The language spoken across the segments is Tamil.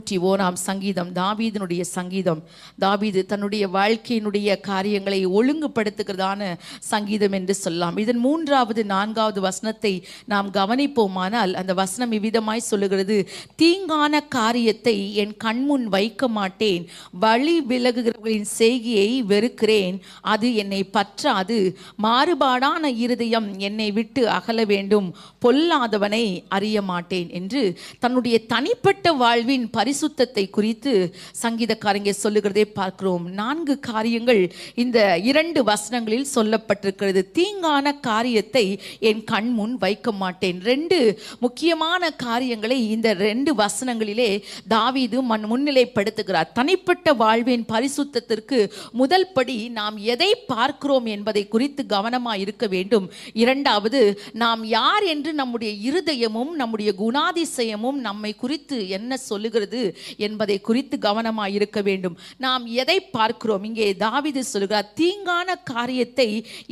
101 சங்கீதம் தாவீதினுடைய சங்கீதம். தாவீது தன்னுடைய வாழ்க்கையினுடைய காரியங்களை ஒழுங்குபடுத்துகிறதான சங்கீதம் என்று சொல்லலாம். இதன் 3வது 4வது வசனத்தை நாம் கவனிப்போமானால் அந்த வசனம் இவ்விதமாய் சொல்லுகிறது: தீங்கான காரியத்தை என் கண்முன் வைக்க மாட்டேன், வழி விலகுகிறவர்களின் செய்கையை வெறுக்கிறேன், அது என்னை பற்றாது. மாறுபாடான இருதயம் என்னை விட்டு அகல வேண்டும், பொல்லாதவனை அறிய மாட்டேன் என்று தன்னுடைய தனிப்பட்ட வாழ்வின் பரிசுத்தத்தை குறித்து சங்கீதக்காரங்க சொல்லுகிறதை பார்க்கிறோம். 4 காரியங்கள் இந்த 2 வசனங்களில் சொல்லப்பட்டிருக்கிறது. தீங்கான காரியத்தை என் கண் முன் வைக்க மாட்டேன். 2 முக்கியமான காரியங்களை இந்த 2 வசனங்களிலே தாவீது முன்னிலைப்படுத்துகிறார். தனிப்பட்ட வாழ்வின் பரிசுத்தத்திற்கு முதல் படி நாம் எதை பார்க்கிறோம் என்பதை குறித்து கவனமாக இருக்க வேண்டும். 2வது, நாம் யார் என்று நம்முடைய இருதயமும் நம்முடைய குணாதிசயமும் நம்மை குறித்து என்ன சொல்லுகிறது என்பதை குறித்து கவனமாக இருக்க வேண்டும். நாம் எதை பார்க்கிறோம்? இங்கே தாவீது சொல்கிறார், தீங்கான காரியத்தை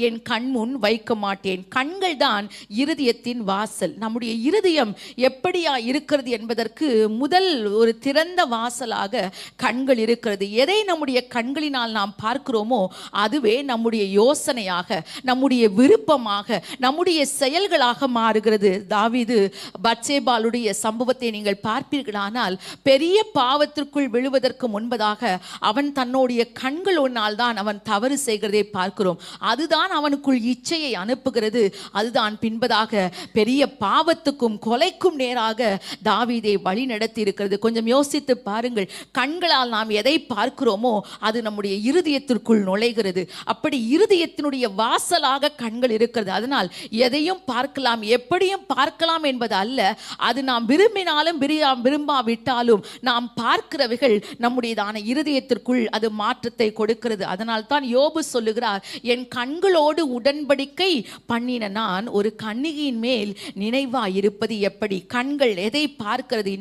என் கண் முன் வைக்க மாட்டேன். கண்கள் தான் இருதயத்தின் வாசல். நம்முடைய இருதயம் எப்படியா இருக்கிறது என்பதற்கு முதல் ஒரு திறந்த வாசலாக கண்கள் இருக்கிறது. எதை நம்முடைய கண்களினால் நாம் பார்க்கிறோமோ அதுவே நம்முடைய யோசனையாக, நம்முடைய விருப்பமாக, நம்முடைய செயல்களாக மாறுகிறது. தாவீது பத்சேபாளுடைய சம்பவத்தை நீங்கள் பார்ப்பீர்களானால், பெரிய பாவத்திற்குள் விழுவதற்கு முன்பதாக அவன் தன்னுடைய கண்களோனால் தான் அவன் தவறு செய்கிறதை பார்க்கிறோம். அதுதான் அவனுக்குள் இச்சையை அனுப்புகிறது. அதுதான் பின்பதாக பெரிய பாவத்துக்கும் கொலைக்கும் நேராக தாவீதை வழி நடத்தி இருக்கிறது. கொஞ்சம் யோசித்து பாருங்கள். கண்களால் நாம் எதை பார்க்கிறோமோ அது நம்முடைய இருதயத்திற்குள் நுழைகிறது. அப்படி இருதயத்தினுடைய வாசலாக கண்கள் இருக்கிறது. அதனால் எதையும் பார்க்கலாம், எப்படியும் பார்க்கலாம் என்பது அல்ல. அது நாம் விரும்பினாலும் விரும்பாவிட்டாலும் நாம் பார்க்கிறவைகள் நம்முடையதான இருதயத்திற்குள் அது மாற்றத்தை கொடுக்கிறது. அதனால் தான் யோபு சொல்லுகிறார், என் கண்களோடு உடன்படிக்கை பண்ணின நான் ஒரு கன்னிகையின் மேல் நினைவாய் இருப்பது எப்படி? கண்கள் எதை பார்க்கிறது?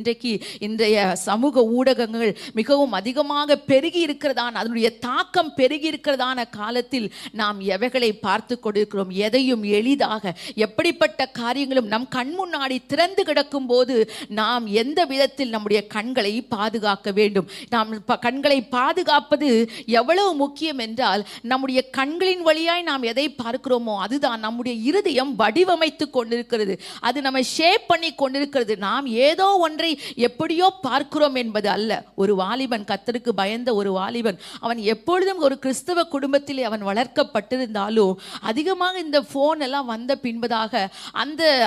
இன்றைய சமூக ஊடகங்கள் மிகவும் அதிகமாக பெருகி இருக்கிறதான, அதனுடைய தாக்கம் பெருகி இருக்கிறதான காலத்தில் நாம் எவைகளை பார்த்து கொண்டிருக்கிறோம்? எதையும் எளிதாக எப்படிப்பட்ட காரியங்களும் நம் கண் முன்னாடி திறந்து கிடக்கும் போது நாம் எந்த விதத்தில் நம்முடைய கண்களை பாதுகாக்க வேண்டும்? நாம் கண்களை பாதுகாப்பது எவ்வளவு முக்கியம் என்றால், நம்முடைய கண்களின் வழியாய் நாம் எதை பார்க்கிறோமோ அதுதான் நம்முடைய இருதயம் வடிவமைத்து கொண்டிருக்கிறது. அது நம்மை ஷேப் பண்ணி கொண்டிருக்கிறது. நாம் ஏதோ ஒன்றை எப்படியோ பார்க்கிறோம் என்பது அல்ல. ஒரு வாலிபன், கர்த்தருக்கு பயந்த ஒரு வாலிபன், அவன் எப்பொழுதும் ஒரு கிறிஸ்தவ குடும்பத்திலே அவன் வளர்க்கப்பட்டிருந்தாலும் அதிகமாக இந்த போன் எல்லாம் வந்த பின்பதாக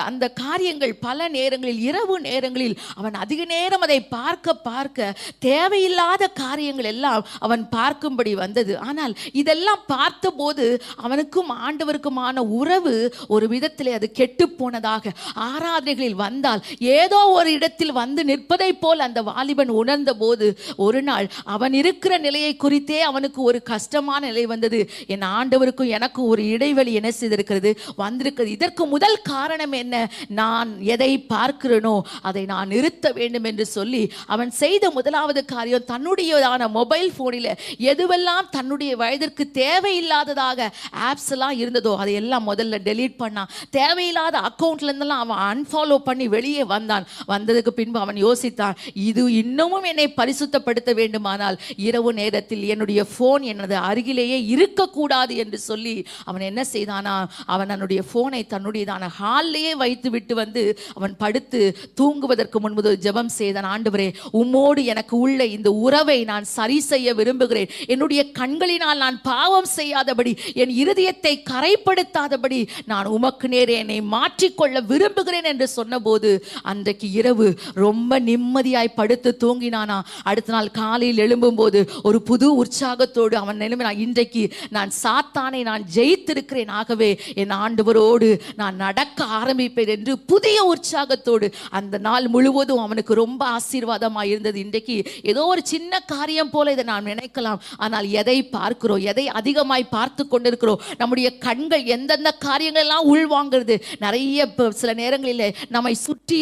அந்த காரியங்கள் பல நேரங்களில், இரவு நேரங்களில் அவன் அதிக நேரம் அதை பார்க்க தேவையில்லாத காரியங்கள் எல்லாம் அவன் பார்க்கும்படி வந்தது. ஆனால் இதெல்லாம் பார்த்தபோது அவனுக்கும் ஆண்டவருக்குமான உறவு ஒரு விதத்திலே அது கெட்டு போனதாக, ஆராதனைகளில் வந்தால் ஏதோ ஒரு இடத்தில் வந்து நிற்பதை போல் அந்த வாலிபன் உணர்ந்த போது ஒரு நாள் அவன் இருக்கிற நிலையை குறித்தே அவனுக்கு ஒரு கஷ்டமான நிலை வந்தது. என் ஆண்டவருக்கும் எனக்கும் ஒரு இடைவெளி என்ன செய்திருக்கிறது, வந்திருக்கிறது. இதற்கு முதல் காரணம் என்ன? நான் எதை பார்க்கிறேனோ அதை நான் நிறுத்த வேண்டும் என்று சொல்லி அவன் செய்த முதலாவது காரியம், தன்னுடையதான மொபைல் போனில் எதுவெல்லாம் தன்னுடைய வயதிற்கு தேவையில்லாததாக ஆப்ஸ் எல்லாம் இருந்ததோ அதையெல்லாம் முதல்ல டெலீட் பண்ணான். தேவையில்லாத அக்கௌண்ட்ல இருந்தெல்லாம் அவன் அன்ஃபாலோ பண்ணி வெளியே வந்தான். வந்ததுக்கு பின்பு அவன் யோசித்தான், இது இன்னமும் என்னை பரிசுத்தப்படுத்த வேண்டுமானால் இரவு நேரத்தில் என்னுடைய போன் எனது அருகிலேயே இருக்கக்கூடாது என்று சொல்லி அவன் என்ன செய்தானா, அவன் தன்னுடைய போனை தன்னுடையதான ஹால்லேயே வைத்து விட்டு வந்து அவன் படுத்து தூங்குவதற்கு முன்பு ஜெபம் செய்தான். ஆண்டவரே, உம்மோடு எனக்கு உள்ள இந்த உறவை நான் சரி செய்ய விரும்புகிறேன். என்னுடைய கண்களினால் நான் பாவம் செய்யாதபடி, என் இருதயத்தை கரைப்படுத்தாதபடி நான் உமக்கு நேரே என்னை மாற்றிக்கொள்ள விரும்புகிறேன் என்று சொன்னபோது அன்றைக்கு இரவு ரொம்ப நிம்மதியாய் படுத்து தூங்கினானா. அடுத்த நாள் காலையில் எழும்பும் போது ஒரு புது உற்சாகத்தோடு அவன் நிலைமையான், இன்றைக்கு நான் சாத்தானை நான் ஜெயித்திருக்கிறேன், ஆகவே என் ஆண்டவரோடு நான் நடக்க ஆரம்பிப்பேன் என்று புதிய உற்சாகத்தோடு அந்த நாள் முழுவதும் அவனுக்கு ரொம்ப ஆசீர்வாதமாக இருந்தது. இன்றைக்கு ஏதோ ஒரு சின்ன காரியம் போல இதை நாம் நினைக்கலாம். ஆனால் எதை பார்க்கிறோம், எதை அதிகமாய் பார்த்து கொண்டிருக்கிறோம்? நம்முடைய கண்கள் எந்தெந்த காரியங்கள் எல்லாம் உள்வாங்கிறது. நிறைய சில நேரங்களில் நம்மை சுற்றி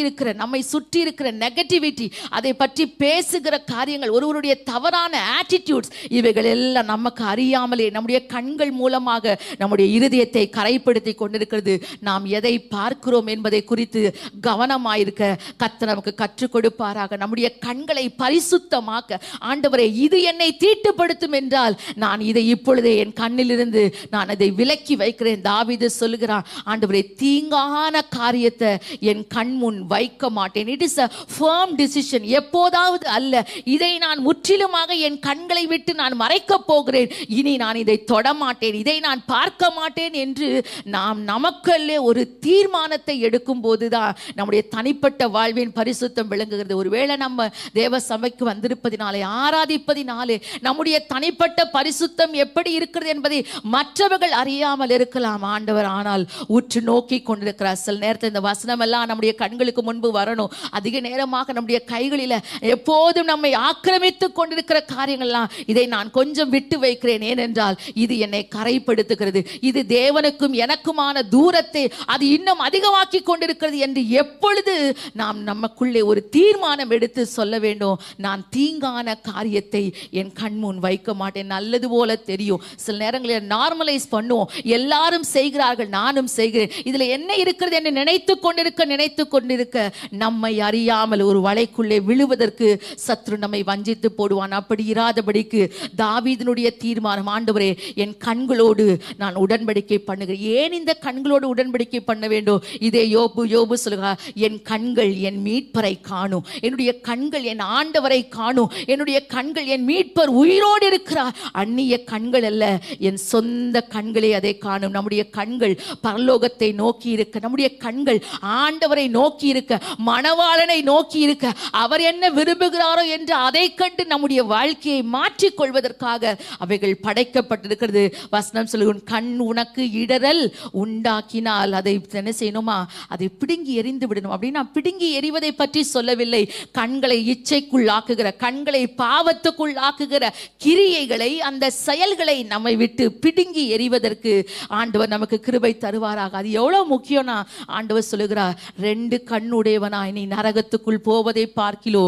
இருக்கிற நெகட்டிவிட்டி, அதை பற்றி பேசுகிற காரியங்கள், ஒருவருடைய தவறான ஆட்டிடியூட்ஸ், இவைகள் எல்லாம் நமக்கு அறியாமலே நம்முடைய கண்கள் மூலமாக நம்முடைய இருதயத்தை கரைப்படுத்தி கொண்டிருக்கிறது. நாம் எதை பார்க்கிறோம் என்பதை குறித்து கவனமாயிருக்க கர்த்தர் நமக்கு கற்றுக் கொடுப்பாராக. நம்முடைய கண்களை பரிசுத்தமாக்க, ஆண்டவரே இது என்னை தீட்டுப்படுத்தும் என்றால் நான் இதை இப்பொழுதே என் கண்ணிலிருந்து நான் அதை விலக்கி வைக்கிறேன். தாவீது சொல்லுகிறான், ஆண்டவரே தீங்கான காரியத்தை என் கண் முன் வைக்க மாட்டேன். It is a firm decision. எப்போதாவது அல்ல, இதை நான் முற்றிலுமாக என் கண்களை விட்டு நான் மறைக்கப் போகிறேன். இனி நான் இதை தொடமாட்டேன், இதை நான் பார்க்க மாட்டேன் என்று நாம் நமக்குள்ளே ஒரு தீர்மானத்தை எடுக்கும் போதுதான் நம்முடைய தனிப்பட்ட வாழ்வின் பரிசுத்தம் விளங்குகிறது. ஒருவேளை நம்ம தேவ சபைக்கு வந்திருப்பதினாலே, ஆராதிப்பதினாலே நம்முடைய தனிப்பட்ட பரிசுத்தம் எப்படி இருக்கிறது என்பதை மற்றவர்கள் அறியாமல் இருக்கலாம் ஆண்டவர். ஆனால் உற்று நோக்கி கொண்டிருக்கிறார். சில நேரத்தில் இந்த வசனம் எல்லாம் நம்முடைய கண்களுக்கு முன்பு வரணும். அதிக நேரமாக நம்முடைய கைகளில் எப்போதும் நம்மை ஆக்கிரமித்துக் கொண்டிருக்கிற காரியங்கள்லாம் இதை நான் கொஞ்சம் விட்டு வைக்கிறேன், ஏனென்றால் இது என்னை கரைப்படுத்துகிறது, இது தேவனுக்கும் எனக்குமான தூரத்தை அது இன்னும் அதிகமாக்கி கொண்டிருக்கிறது என்று எப்பொழுது நாம் நமக்குள்ளே ஒரு தீர்மானம் எடுத்து சொல்ல வேண்டும். நான் தீங்கான காரியத்தை என் கண் முன் வைக்க மாட்டேன். நல்லது போல தெரியும், சில நேரங்களில் நார்மலைஸ் பண்ணுவோம், எல்லாரும் செய்கிறார்கள் நானும் செய்கிறேன், இதுல என்ன இருக்கிறது என்று நினைத்து கொண்டிருக்க நம்மை அறியாமல் ஒரு வலைக்குள்ளே விழுவதற்கு சத்ரு நம்மை வஞ்சித்து போடுவான். அப்படி இராதபடிக்கு தாவீதினுடைய தீர்மானம், ஆண்டவரே என் கண்களோடு நான் உடன்படிக்கை பண்ணுகிறேன். ஏன் இந்த கண்களோடு உடன்படிக்கை பண்ண வேண்டும்? இதே யோபு சொல்லுகிறார், என் கண்கள் என் மீட்பரை காணும், என்னுடைய கண்கள் என் ஆண்டவரை காணும், என்னுடைய கண்கள் என் மீட்பர் உயிரோடு இருக்கிறார். அந்நிய கண்கள் அல்ல, என் சொந்த கண்களே அதை காணும். நம்முடைய கண்கள் பரலோகத்தை நோக்கி இருக்க, நம்முடைய கண்கள் ஆண்டவரை நோக்கி இருக்க, மணவாளனை நோக்கி இருக்க, அவர் என்ன விரும்புகிறாரோ என்று அதை கண்டு நம்முடைய வாழ்க்கையை மாற்றிக் கொள்வதற்காக அவைகள் படைக்கப்பட்டிருக்கிறது. வசனம் சொல்லுங்க, கண் உனக்கு இடரல் உண்டாக்கினால் அதை என்ன செய்யணுமா, அதை பிடுங்கி எறிந்து விடணும். அப்படின்னா பிடுங்கி எறிவதை பற்றி சொல்லவில்லை. கண்களை இச்சைக்குள்ளாக்குகிற, கண்களை பாவத்துக்குள்ளாக்குகிற கிரியைகளை, அந்த செயல்களை நம்மை விட்டு பிடுங்கி எறிவதற்கு ஆண்டவர் நமக்கு கிருபை தருவாராக. அது எவ்வளவு முக்கியம்னா, ஆண்டவர் சொல்லுகிறார், 2 கண்ணுடையவனாய் நீ நரகத்துக்குள் போவதை பார்க்கிலோ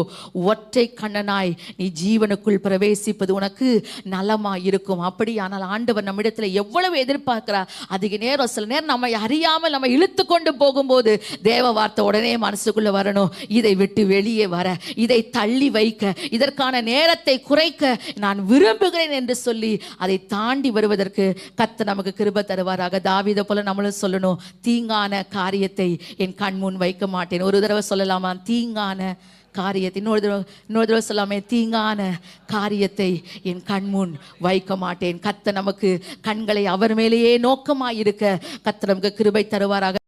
ஒற்றை கண்ணனாய் நீ ஜீவனுக்குள் பிரவேசிப்பது உனக்கு நலமாய் இருக்கும். அப்படியானால் ஆண்டவர் நம்மிடத்தில் எவ்வளவு எதிர்பார்க்கிறார். அதிக நேரம், சில நேரம் நம்மை அறியாமல் நம்ம இழுத்து கொண்டு போகும்போது தேவ வார்த்தை உடனே மனசுக்குள்ள வரணும். இதை விட்டு வெளியே வர, இதை தள்ளி வைக்க, இதற்கான நேரத்தை குறைக்க நான் விரும்புகிறேன் என்று சொல்லி அதை தாண்டி வருவதற்கு கர்த்தர் நமக்கு கிருபை தருவாராக. தாவீதை போல நம்மளும் சொல்லணும், தீங்கான காரியத்தை என் கண் முன் வைக்க மாட்டேன். ஒரு தடவை சொல்லலாமா, தீங்கான காரியத்தை? இன்னொரு தடவை சொல்லாமே, தீங்கான காரியத்தை என் கண் முன் வைக்க மாட்டேன். கர்த்தர் நமக்கு கண்களை அவர் மேலேயே நோக்கமாய் இருக்க கர்த்தர் நமக்கு கிருபை தருவாராக.